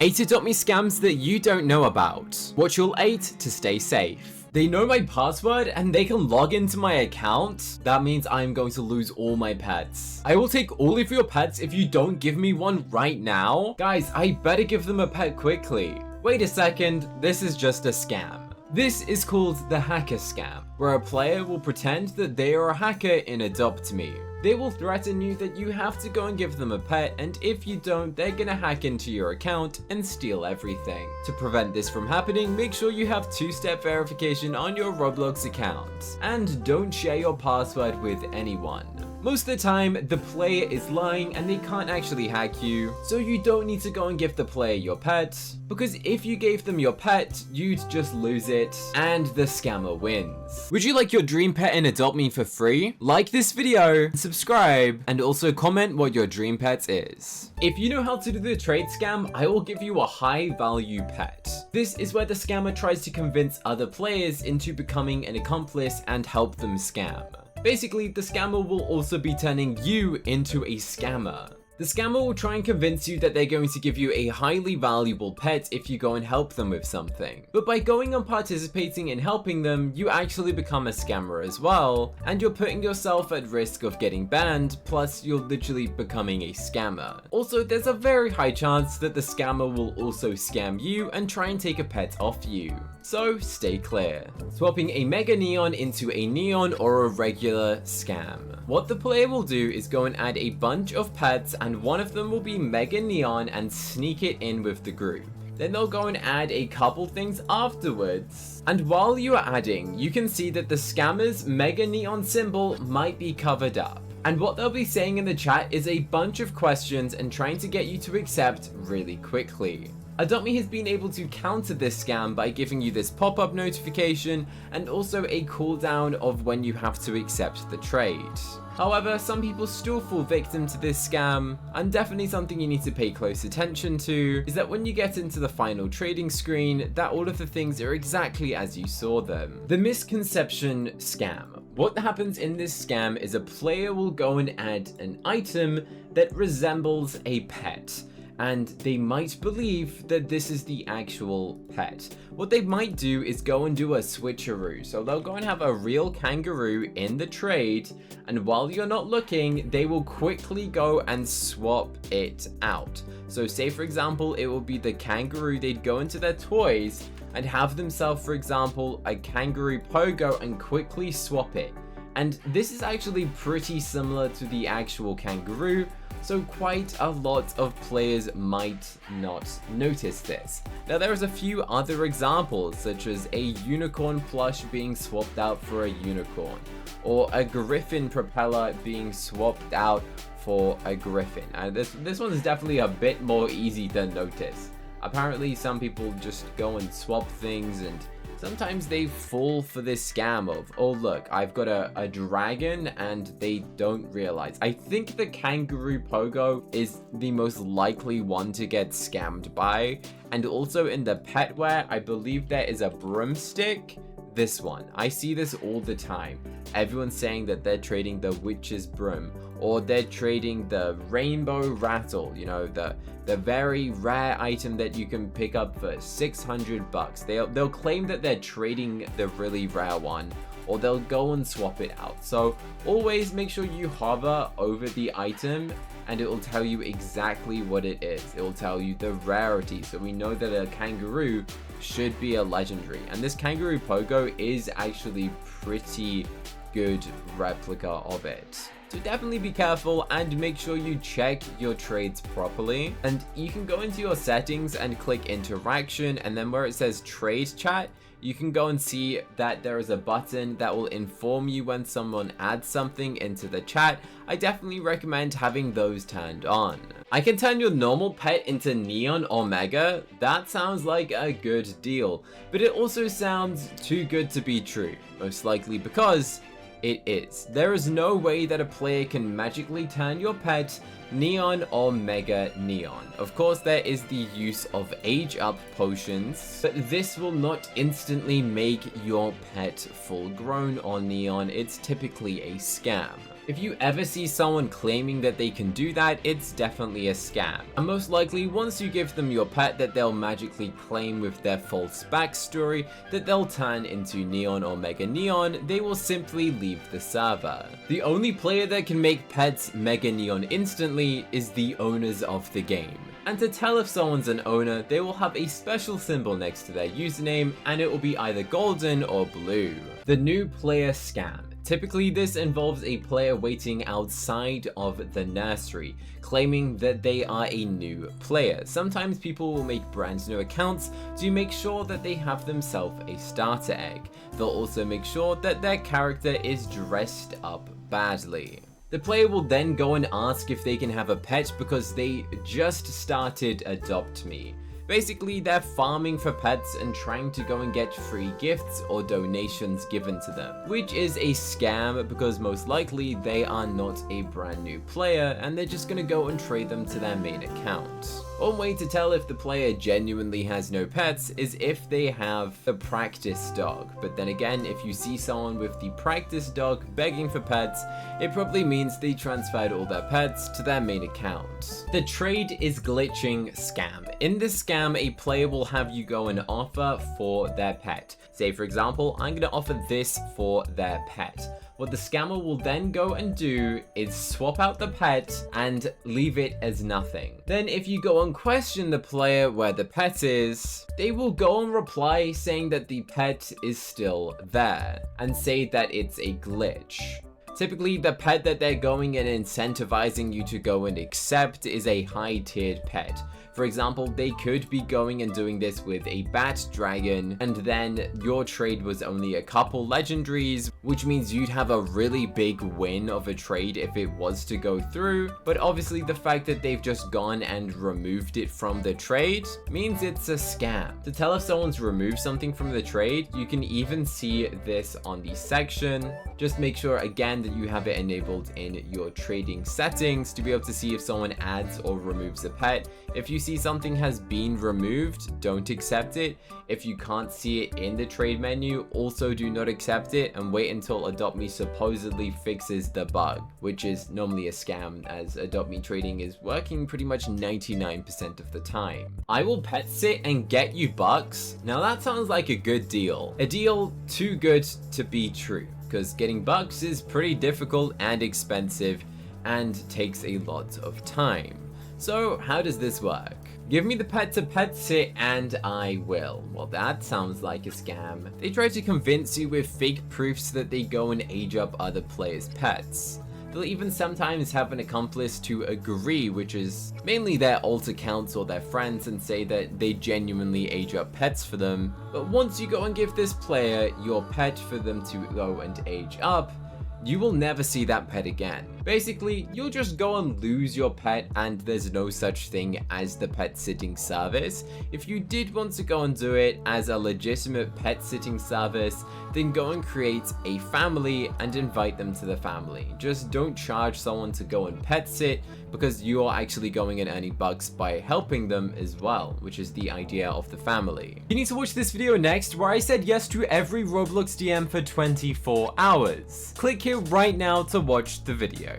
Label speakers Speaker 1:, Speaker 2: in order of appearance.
Speaker 1: 8 Adopt Me scams that you don't know about. Watch all 8 to stay safe. They know my password and they can log into my account. That means I'm going to lose all my pets. I will take all of your pets if you don't give me one right now. Guys, I better give them a pet quickly. Wait a second, this is just a scam. This is called the hacker scam, where a player will pretend that they are a hacker in Adopt Me. They will threaten you that you have to go and give them a pet, and if you don't, they're gonna hack into your account and steal everything. To prevent this from happening, make sure you have 2-step verification on your Roblox account. And don't share your password with anyone. Most of the time, the player is lying and they can't actually hack you, so you don't need to go and give the player your pet, because if you gave them your pet, you'd just lose it, and the scammer wins. Would you like your dream pet in Adopt Me for free? Like this video, subscribe, and also comment what your dream pet is. If you know how to do the trade scam, I will give you a high value pet. This is where the scammer tries to convince other players into becoming an accomplice and help them scam. Basically, the scammer will also be turning you into a scammer. The scammer will try and convince you that they're going to give you a highly valuable pet if you go and help them with something. But by going and participating in helping them, you actually become a scammer as well, and you're putting yourself at risk of getting banned, plus you're literally becoming a scammer. Also, there's a very high chance that the scammer will also scam you and try and take a pet off you. So stay clear. Swapping a mega neon into a neon or a regular scam. What the player will do is go and add a bunch of pets, and one of them will be mega neon and sneak it in with the group. Then they'll go and add a couple things afterwards. And while you are adding, you can see that the scammer's mega neon symbol might be covered up. And what they'll be saying in the chat is a bunch of questions and trying to get you to accept really quickly. Adopt Me has been able to counter this scam by giving you this pop-up notification and also a cooldown of when you have to accept the trade. However, some people still fall victim to this scam, and definitely something you need to pay close attention to is that when you get into the final trading screen, that all of the things are exactly as you saw them. The misconception scam. What happens in this scam is a player will go and add an item that resembles a pet, and they might believe that this is the actual pet. What they might do is go and do a switcheroo. So they'll go and have a real kangaroo in the trade, and while you're not looking, they will quickly go and swap it out. So say for example, it will be the kangaroo, they'd go into their toys and have themselves, for example, a kangaroo pogo and quickly swap it. And this is actually pretty similar to the actual kangaroo, so quite a lot of players might not notice this. Now there is a few other examples, such as a unicorn plush being swapped out for a unicorn, or a griffin propeller being swapped out for a griffin. And this one is definitely a bit more easy to notice. Apparently some people just go and swap things, and sometimes they fall for this scam of, oh look, I've got a dragon, and they don't realize. I think the kangaroo pogo is the most likely one to get scammed by. And also in the petware, I believe there is a broomstick. This one, I see this all the time. Everyone's saying that they're trading the witch's broom, or they're trading the rainbow rattle, you know, the very rare item that you can pick up for 600 bucks. They'll claim that they're trading the really rare one, or they'll go and swap it out. So always make sure you hover over the item and it will tell you exactly what it is. It will tell you the rarity. So we know that a kangaroo should be a legendary, and this kangaroo pogo is actually pretty good replica of it. So definitely be careful and make sure you check your trades properly. And you can go into your settings and click interaction, and then where it says trade chat, you can go and see that there is a button that will inform you when someone adds something into the chat. I definitely recommend having those turned on. I can turn your normal pet into neon or mega. That sounds like a good deal, but it also sounds too good to be true, most likely because it is. There is no way that a player can magically turn your pet neon or mega neon. Of course, there is the use of age up potions, but this will not instantly make your pet full grown or neon. It's typically a scam. If you ever see someone claiming that they can do that, it's definitely a scam. And most likely, once you give them your pet that they'll magically claim with their false backstory that they'll turn into Neon or Mega Neon, they will simply leave the server. The only player that can make pets Mega Neon instantly is the owners of the game. And to tell if someone's an owner, they will have a special symbol next to their username, and it will be either golden or blue. The new player scam. Typically, this involves a player waiting outside of the nursery, claiming that they are a new player. Sometimes people will make brand new accounts to make sure that they have themselves a starter egg. They'll also make sure that their character is dressed up badly. The player will then go and ask if they can have a pet because they just started Adopt Me. Basically, they're farming for pets and trying to go and get free gifts or donations given to them, which is a scam because most likely they are not a brand new player and they're just gonna go and trade them to their main account. One way to tell if the player genuinely has no pets is if they have the practice dog. But then again, if you see someone with the practice dog begging for pets, it probably means they transferred all their pets to their main account. The trade is glitching scam. In this scam, a player will have you go and offer for their pet. Say for example, I'm gonna offer this for their pet. What the scammer will then go and do is swap out the pet and leave it as nothing. Then if you go and question the player where the pet is, they will go and reply saying that the pet is still there and say that it's a glitch. Typically, the pet that they're going and incentivizing you to go and accept is a high-tiered pet. For example, they could be going and doing this with a bat dragon, and then your trade was only a couple legendaries, which means you'd have a really big win of a trade if it was to go through. But obviously the fact that they've just gone and removed it from the trade means it's a scam. To tell if someone's removed something from the trade, you can even see this on the section. Just make sure again that you have it enabled in your trading settings to be able to see if someone adds or removes a pet. If you see something has been removed, don't accept it. If you can't see it in the trade menu, also do not accept it and wait until Adopt Me supposedly fixes the bug, which is normally a scam as Adopt Me trading is working pretty much 99% of the time. I will pet sit and get you bucks. Now that sounds like a good deal. A deal too good to be true, because getting bucks is pretty difficult and expensive and takes a lot of time. So how does this work? Give me the pet to pet sit and I will. Well, that sounds like a scam. They try to convince you with fake proofs that they go and age up other players' pets. They'll even sometimes have an accomplice to agree, which is mainly their alt accounts or their friends, and say that they genuinely age up pets for them. But once you go and give this player your pet for them to go and age up, you will never see that pet again. Basically, you'll just go and lose your pet and there's no such thing as the pet sitting service. If you did want to go and do it as a legitimate pet sitting service, then go and create a family and invite them to the family. Just don't charge someone to go and pet sit because you are actually going and earning bucks by helping them as well, which is the idea of the family. You need to watch this video next where I said yes to every Roblox DM for 24 hours. Click here right now to watch the video.